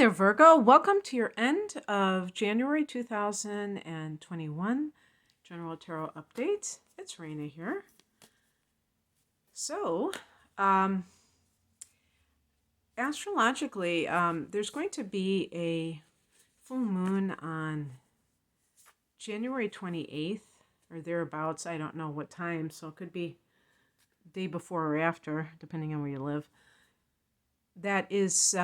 there, Virgo. Welcome to your end of January 2021 General Tarot Update. It's Raina here. So, astrologically, there's going to be a full moon on January 28th or thereabouts. I don't know what time, so it could be day before or after, depending on where you live. That is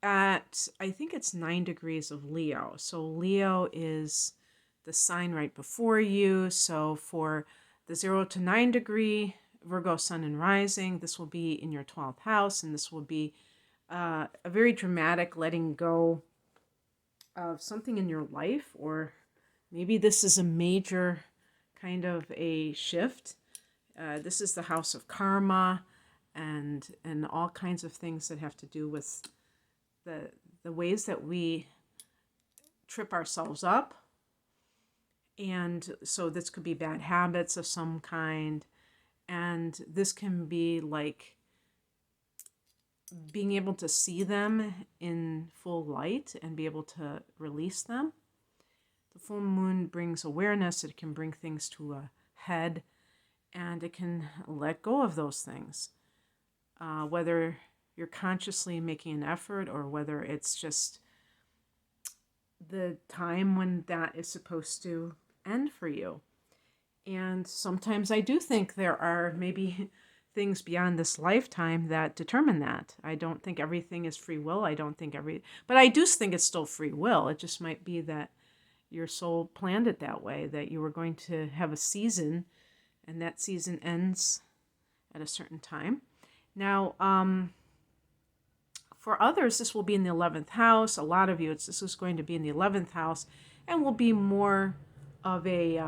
at, I think it's 9 degrees of Leo. So Leo is the sign right before you. So for the 0 to 9 degree Virgo sun and rising, this will be in your 12th house, and this will be a very dramatic letting go of something in your life, or maybe this is a major kind of a shift. This is the house of karma and all kinds of things that have to do with the ways that we trip ourselves up. And so this could be bad habits of some kind. And this can be like being able to see them in full light and be able to release them. The full moon brings awareness. It can bring things to a head, and it can let go of those things. Whether you're consciously making an effort or whether it's just the time when that is supposed to end for you. And sometimes I do think there are maybe things beyond this lifetime that determine that. I don't think everything is free will. But I do think it's still free will. It just might be that your soul planned it that way, that you were going to have a season, and that season ends at a certain time. Now, for others, this will be in the 11th house. A lot of you, this is going to be in the 11th house and will be more of a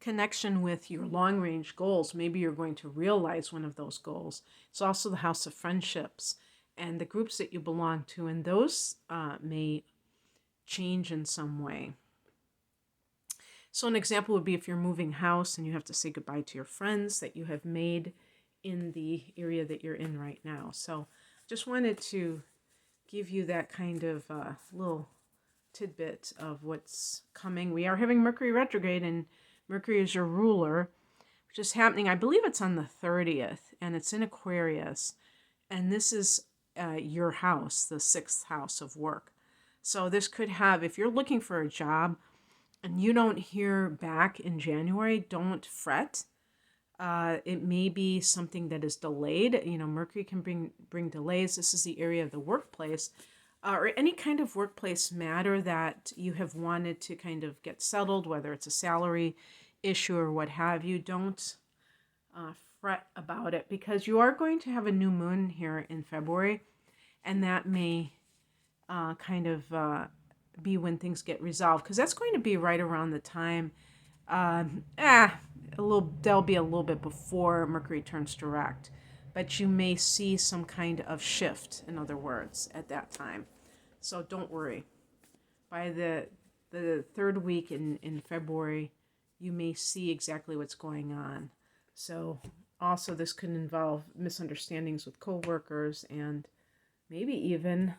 connection with your long-range goals. Maybe you're going to realize one of those goals. It's also the house of friendships and the groups that you belong to, and those may change in some way. So an example would be if you're moving house and you have to say goodbye to your friends that you have made in the area that you're in right now. So just wanted to give you that kind of little tidbit of what's coming. We are having Mercury retrograde, and Mercury is your ruler, which is happening, I believe it's on the 30th, and it's in Aquarius. And this is your house, the 6th house of work. So this could have, if you're looking for a job and you don't hear back in January, don't fret. It may be something that is delayed. Mercury can bring delays. This is the area of the workplace, or any kind of workplace matter that you have wanted to kind of get settled, whether it's a salary issue or what have you. Don't fret about it, because you are going to have a new moon here in February, and that may be when things get resolved, because that's going to be right around the time there'll be a little bit before Mercury turns direct, but you may see some kind of shift, in other words, at that time. So don't worry. By the third week in February, you may see exactly what's going on. So also this could involve misunderstandings with coworkers, and maybe even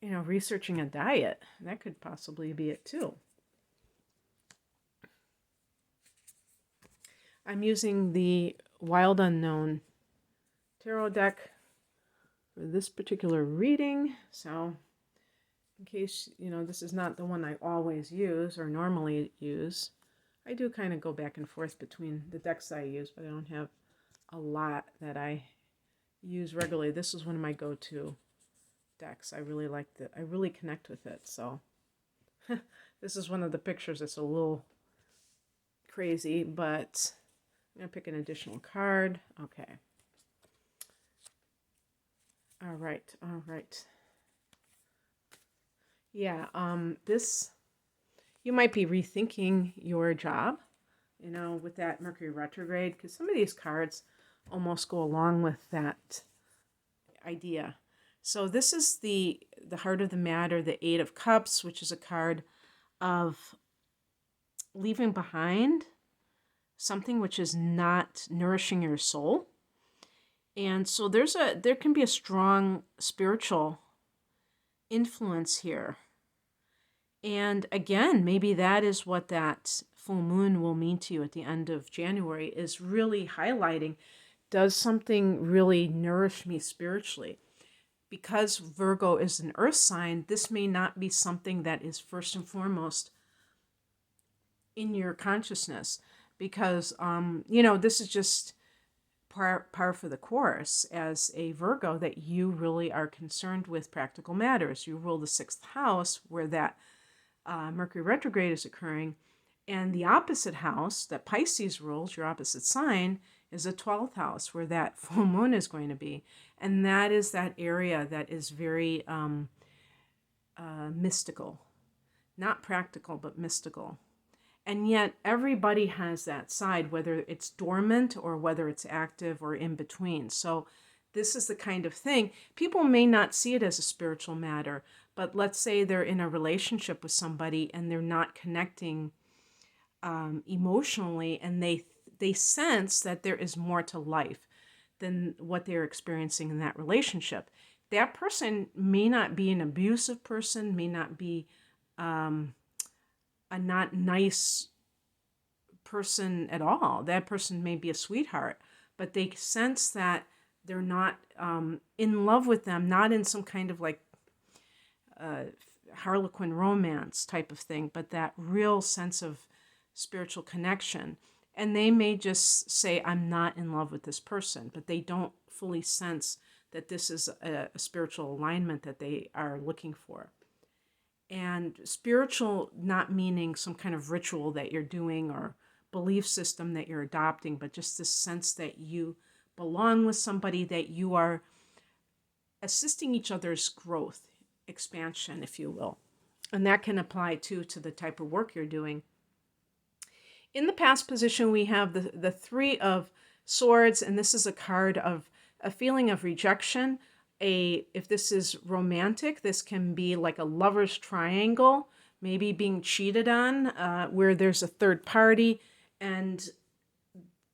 researching a diet. That could possibly be it too. I'm using the Wild Unknown tarot deck for this particular reading. So in case, this is not the one I always use or normally use. I do kind of go back and forth between the decks I use, but I don't have a lot that I use regularly. This is one of my go-to decks. I really like it. I really connect with it. So this is one of the pictures that's a little crazy, but I'm going to pick an additional card. Okay. All right. Yeah, you might be rethinking your job, with that Mercury retrograde, because some of these cards almost go along with that idea. So this is the heart of the matter, the Eight of Cups, which is a card of leaving behind something which is not nourishing your soul. And so there can be a strong spiritual influence here. And again, maybe that is what that full moon will mean to you at the end of January, is really highlighting, does something really nourish me spiritually? Because Virgo is an earth sign, this may not be something that is first and foremost in your consciousness, because this is just par for the course as a Virgo, that you really are concerned with practical matters. You rule the sixth house where that Mercury retrograde is occurring, and the opposite house that Pisces rules, your opposite sign, is a 12th house where that full moon is going to be. And that is that area that is very mystical, not practical, but mystical. And yet everybody has that side, whether it's dormant or whether it's active or in between. So this is the kind of thing, people may not see it as a spiritual matter, but let's say they're in a relationship with somebody and they're not connecting emotionally, and they sense that there is more to life than what they're experiencing in that relationship. That person may not be an abusive person, may not be a not nice person at all. That person may be a sweetheart, but they sense that they're not in love with them, not in some kind of like Harlequin romance type of thing, but that real sense of spiritual connection. And they may just say, I'm not in love with this person, but they don't fully sense that this is a spiritual alignment that they are looking for. And spiritual not meaning some kind of ritual that you're doing or belief system that you're adopting, but just this sense that you belong with somebody, that you are assisting each other's growth, expansion, if you will. And that can apply too to the type of work you're doing. In the past position, we have the Three of Swords, and this is a card of a feeling of rejection. If this is romantic, this can be like a lover's triangle, maybe being cheated on, where there's a third party, and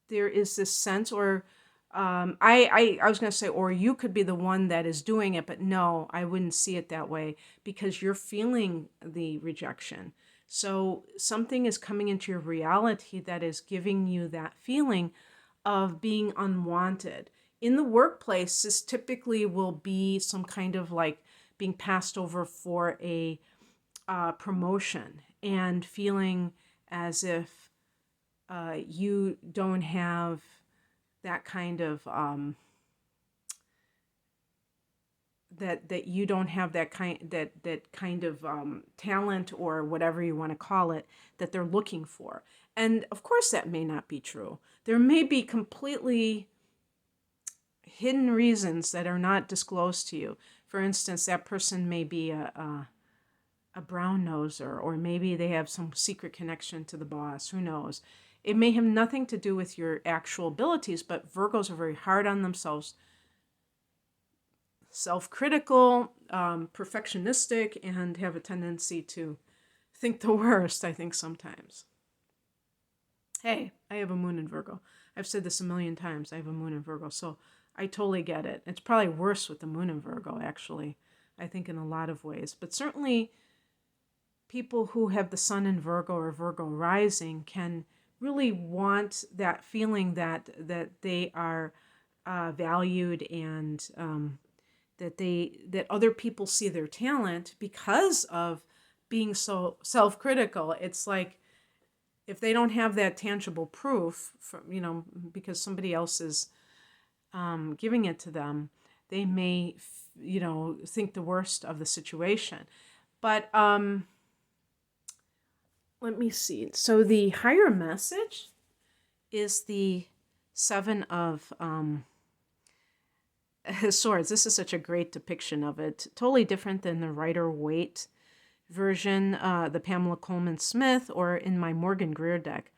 there is this sense, or I was going to say, or you could be the one that is doing it, but no, I wouldn't see it that way, because you're feeling the rejection. So something is coming into your reality that is giving you that feeling of being unwanted. In the workplace, this typically will be some kind of like being passed over for a promotion, and feeling as if you don't have that kind of that you don't have that kind of talent, or whatever you want to call it, that they're looking for. And of course that may not be true. There may be completely hidden reasons that are not disclosed to you. For instance, that person may be a brown noser, or maybe they have some secret connection to the boss. Who knows? It may have nothing to do with your actual abilities, but Virgos are very hard on themselves, self-critical, perfectionistic, and have a tendency to think the worst, I think, sometimes. Hey, I have a moon in Virgo. I've said this a million times. I have a moon in Virgo, so I totally get it. It's probably worse with the moon in Virgo, actually, I think, in a lot of ways. But certainly people who have the sun in Virgo or Virgo rising can really want that feeling that they are valued, and that other people see their talent because of being so self-critical. It's like, if they don't have that tangible proof from, because somebody else is giving it to them, they may think the worst of the situation. But let me see. So the higher message is the Seven of Swords. This is such a great depiction of it. Totally different than the Rider-Waite version, the Pamela Coleman Smith, or in my Morgan Greer deck,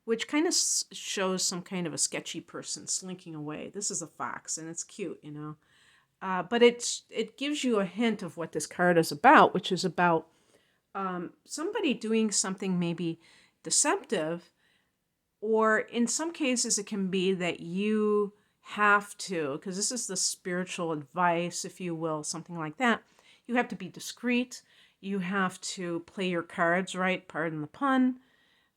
which kind of shows some kind of a sketchy person slinking away. This is a fox, and it's cute, but it gives you a hint of what this card is about, which is about somebody doing something maybe deceptive, or in some cases it can be that you have to, because this is the spiritual advice, if you will, something like that, you have to be discreet. You have to play your cards right, pardon the pun,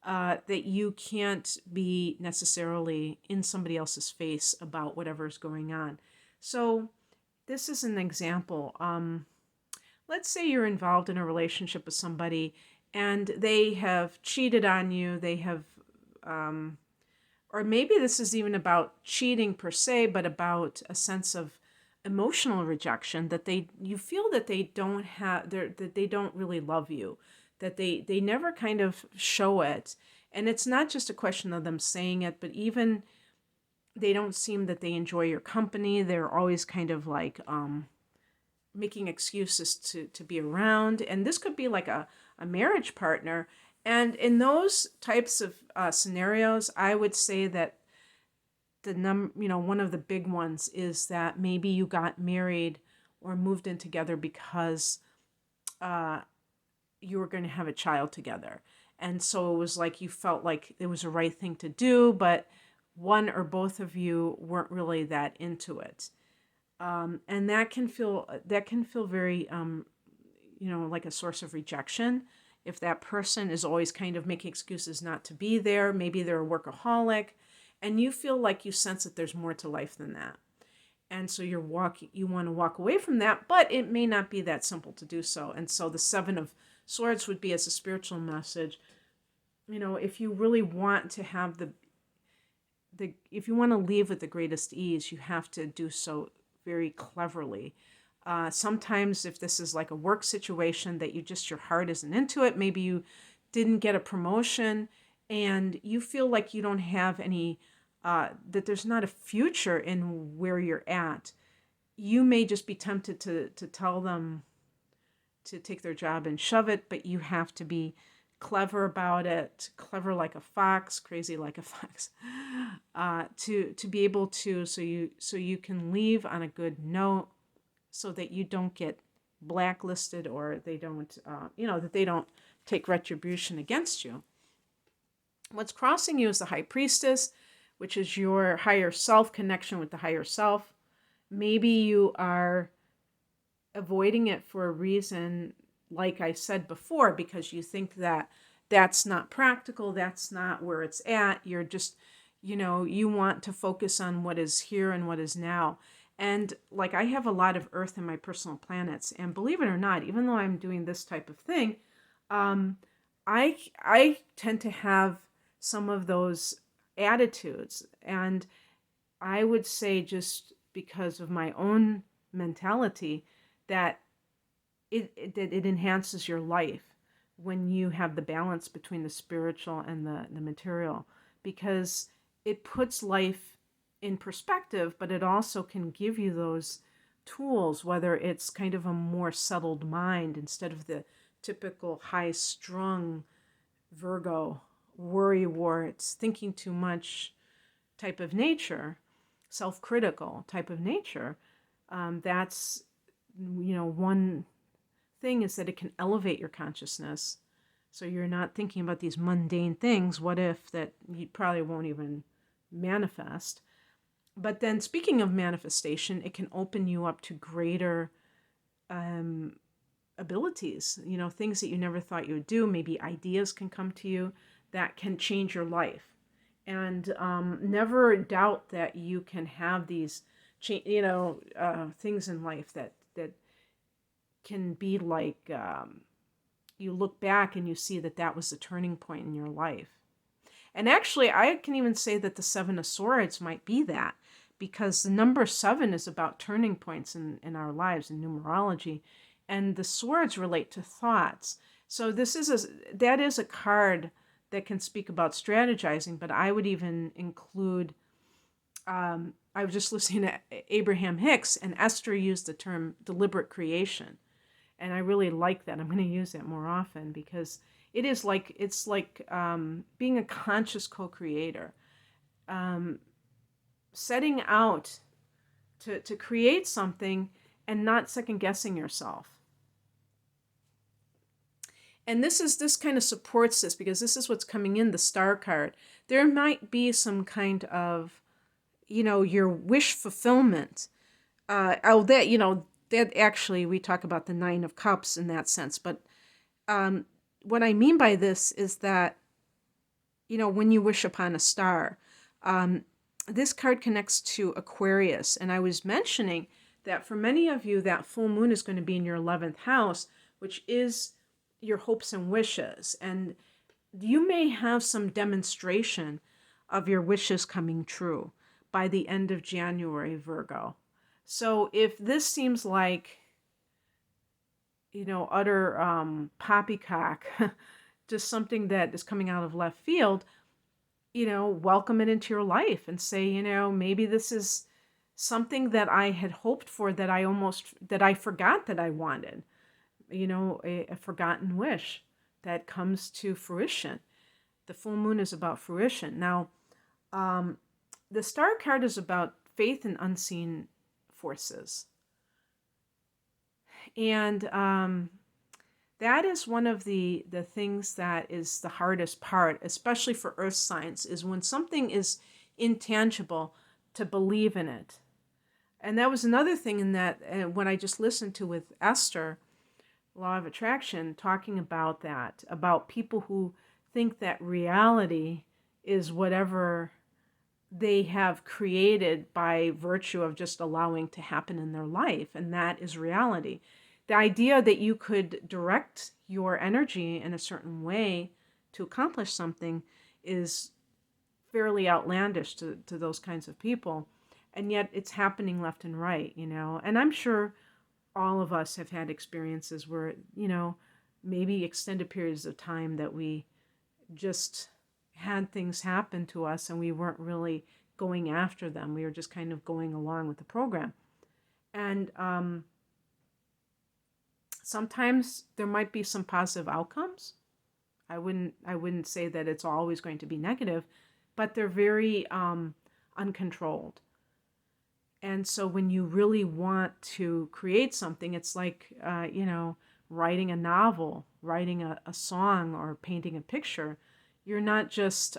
that you can't be necessarily in somebody else's face about whatever's going on. So this is an example. Let's say you're involved in a relationship with somebody and they have cheated on you. They have, or maybe this is even about cheating per se, but about a sense of emotional rejection, that you feel that they don't have, that they don't really love you, that they never kind of show it. And it's not just a question of them saying it, but even they don't seem that they enjoy your company. They're always kind of like making excuses to be around. And this could be like a marriage partner. And in those types of scenarios, I would say that one of the big ones is that maybe you got married or moved in together because you were going to have a child together. And so it was like you felt like it was the right thing to do, but one or both of you weren't really that into it. And that can feel very, like a source of rejection. If that person is always kind of making excuses not to be there, maybe they're a workaholic, and you feel like you sense that there's more to life than that. And so you want to walk away from that, but it may not be that simple to do so. And so the Seven of Swords would be as a spiritual message. If you really want to have if you want to leave with the greatest ease, you have to do so very cleverly. Sometimes if this is like a work situation that your heart isn't into it, maybe you didn't get a promotion and you feel like you don't have any, that there's not a future in where you're at, you may just be tempted to tell them to take their job and shove it, but you have to be clever about it, clever like a fox, crazy like a fox, to be able to, so you can leave on a good note, so that you don't get blacklisted, or they don't, that they don't take retribution against you. What's crossing you is the High Priestess, which is your higher self, connection with the higher self. Maybe you are avoiding it for a reason, like I said before, because you think that that's not practical, that's not where it's at. You're just, you want to focus on what is here and what is now. And like, I have a lot of Earth in my personal planets, and believe it or not, even though I'm doing this type of thing, I tend to have some of those attitudes. And I would say, just because of my own mentality, that it enhances your life when you have the balance between the spiritual and the material, because it puts life in perspective, but it also can give you those tools, whether it's kind of a more settled mind instead of the typical high-strung Virgo worry warts, thinking too much type of nature, self-critical type of nature. That's, one thing is that it can elevate your consciousness. So you're not thinking about these mundane things, what if, that you probably won't even manifest. But then, speaking of manifestation, it can open you up to greater abilities, things that you never thought you would do. Maybe ideas can come to you that can change your life. And never doubt that you can have these, things in life that can be like, you look back and you see that was the turning point in your life. And actually, I can even say that the Seven of Swords might be that, because the number 7 is about turning points in our lives in numerology, and the swords relate to thoughts. So that is a card that can speak about strategizing, but I would even include, I was just listening to Abraham Hicks, and Esther used the term deliberate creation. And I really like that. I'm going to use that more often, because it's like being a conscious co-creator, setting out to create something and not second guessing yourself. And this kind of supports this, because this is what's coming in, the Star card. There might be some kind of, your wish fulfillment. That actually, we talk about the Nine of Cups in that sense. But what I mean by this is that, when you wish upon a star, um, this card connects to Aquarius. And I was mentioning that for many of you, that full moon is going to be in your 11th house, which is your hopes and wishes. And you may have some demonstration of your wishes coming true by the end of January, Virgo. So if this seems like, utter poppycock, just something that is coming out of left field, welcome it into your life and say, maybe this is something that I had hoped for, that I forgot that I wanted, a forgotten wish that comes to fruition. The full moon is about fruition. Now, the star card is about faith in unseen forces. And that is one of the things that is the hardest part, especially for earth signs, is when something is intangible, to believe in it. And that was another thing in that, when I just listened to with Esther, Law of Attraction, talking about that, about people who think that reality is whatever they have created by virtue of just allowing to happen in their life, and that is reality. The idea that you could direct your energy in a certain way to accomplish something is fairly outlandish to those kinds of people. And yet it's happening left and right, And I'm sure all of us have had experiences where, maybe extended periods of time that we just had things happen to us and we weren't really going after them. We were just kind of going along with the program. And sometimes there might be some positive outcomes. I wouldn't say that it's always going to be negative, but they're very uncontrolled. And so when you really want to create something, it's like, writing a novel, writing a song, or painting a picture. You're not just,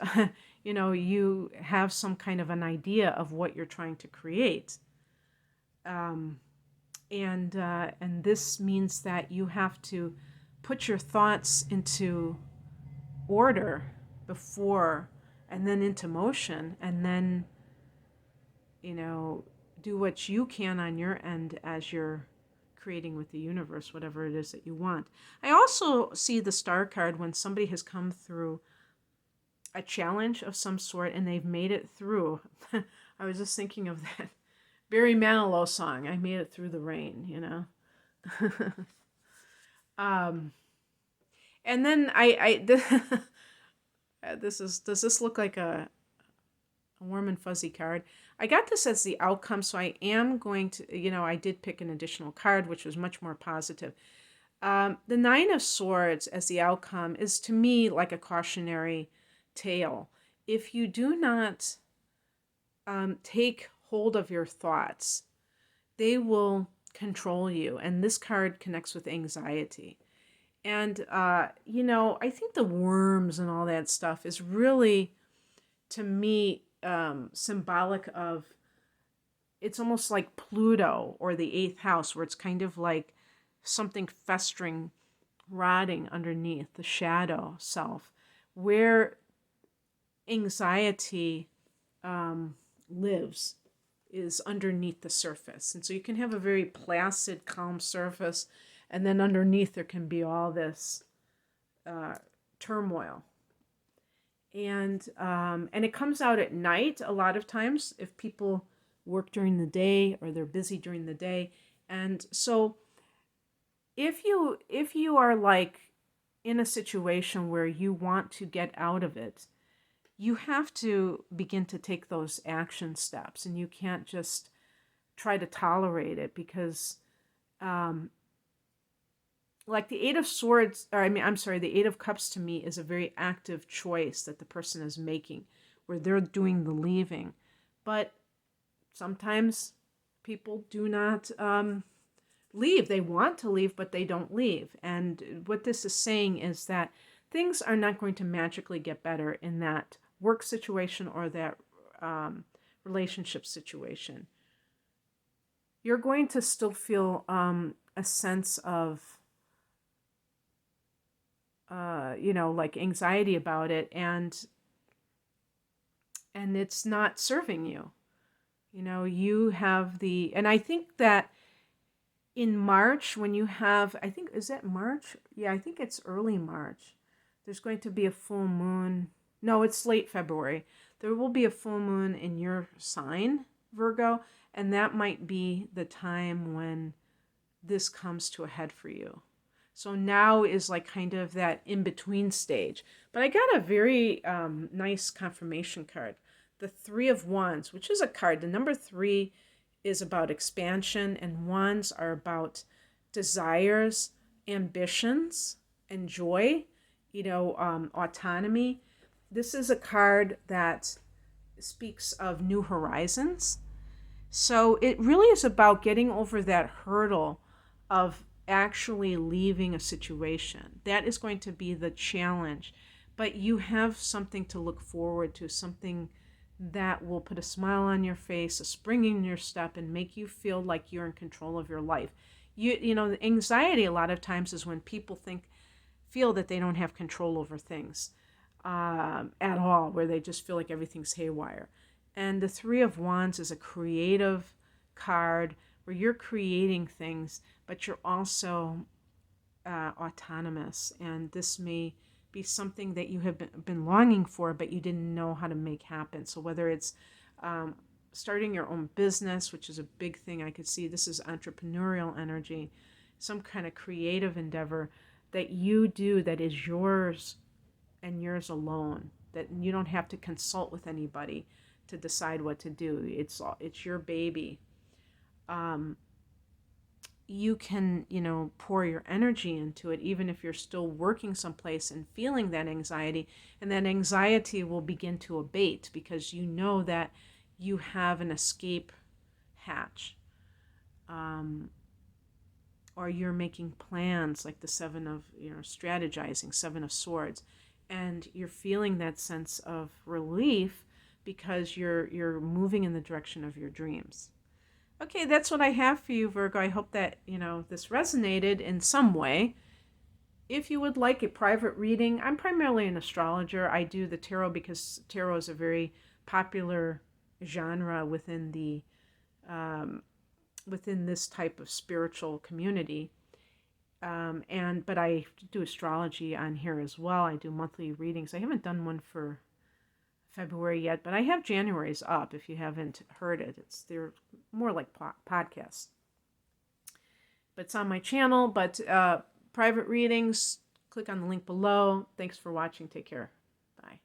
you have some kind of an idea of what you're trying to create. And this means that you have to put your thoughts into order before, and then into motion, and then, do what you can on your end as you're creating with the universe, whatever it is that you want. I also see the star card when somebody has come through a challenge of some sort and they've made it through. I was just thinking of that Barry Manilow song, I Made It Through the Rain, and then does this look like a warm and fuzzy card? I got this as the outcome, so I am going to, I did pick an additional card, which was much more positive. The Nine of Swords as the outcome is, to me, like a cautionary tale. If you do not take hold of your thoughts, they will control you. And this card connects with anxiety. And, I think the worms and all that stuff is really, to me, symbolic of, it's almost like Pluto or the 8th house, where it's kind of like something festering, rotting underneath the shadow self, where anxiety lives, is underneath the surface. And so you can have a very placid, calm surface, and then underneath there can be all this turmoil. And it comes out at night a lot of times if people work during the day or they're busy during the day. And so if you are like in a situation where you want to get out of it, you have to begin to take those action steps, and you can't just try to tolerate it, because like the 8 of Swords, the 8 of Cups to me is a very active choice that the person is making, where they're doing the leaving. But sometimes people do not leave. They want to leave, but they don't leave. And what this is saying is that things are not going to magically get better in that work situation or that relationship situation, you're going to still feel a sense of, like anxiety about it, and it's not serving you. You have and I think that in March, when you have, I think, is that March? Yeah, I think it's early March. There's going to be a full moon. No, it's late February. There will be a full moon in your sign, Virgo, and that might be the time when this comes to a head for you. So now is like kind of that in-between stage. But I got a very nice confirmation card. The Three of Wands, which is a card. The number 3 is about expansion, and wands are about desires, ambitions, and joy, autonomy. This is a card that speaks of new horizons. So it really is about getting over that hurdle of actually leaving a situation. That is going to be the challenge. But you have something to look forward to, something that will put a smile on your face, a spring in your step, and make you feel like you're in control of your life. Anxiety a lot of times is when people feel that they don't have control over things at all, where they just feel like everything's haywire. And the Three of Wands is a creative card where you're creating things, but you're also autonomous. And this may be something that you have been longing for, but you didn't know how to make happen. So whether it's starting your own business, which is a big thing I could see, this is entrepreneurial energy, some kind of creative endeavor that you do that is yours and yours alone, that you don't have to consult with anybody to decide what to do. It's your baby. You can, pour your energy into it, even if you're still working someplace and feeling that anxiety, and that anxiety will begin to abate because you know that you have an escape hatch. Or you're making plans, like the Seven of, strategizing, Seven of Swords, and you're feeling that sense of relief because you're moving in the direction of your dreams. Okay, that's what I have for you, Virgo. I hope that, this resonated in some way. If you would like a private reading, I'm primarily an astrologer. I do the tarot because tarot is a very popular genre within within this type of spiritual community. But I do astrology on here as well. I do monthly readings. I haven't done one for February yet, but I have January's up. If you haven't heard it, they're more like podcasts. But it's on my channel. But private readings, click on the link below. Thanks for watching. Take care. Bye.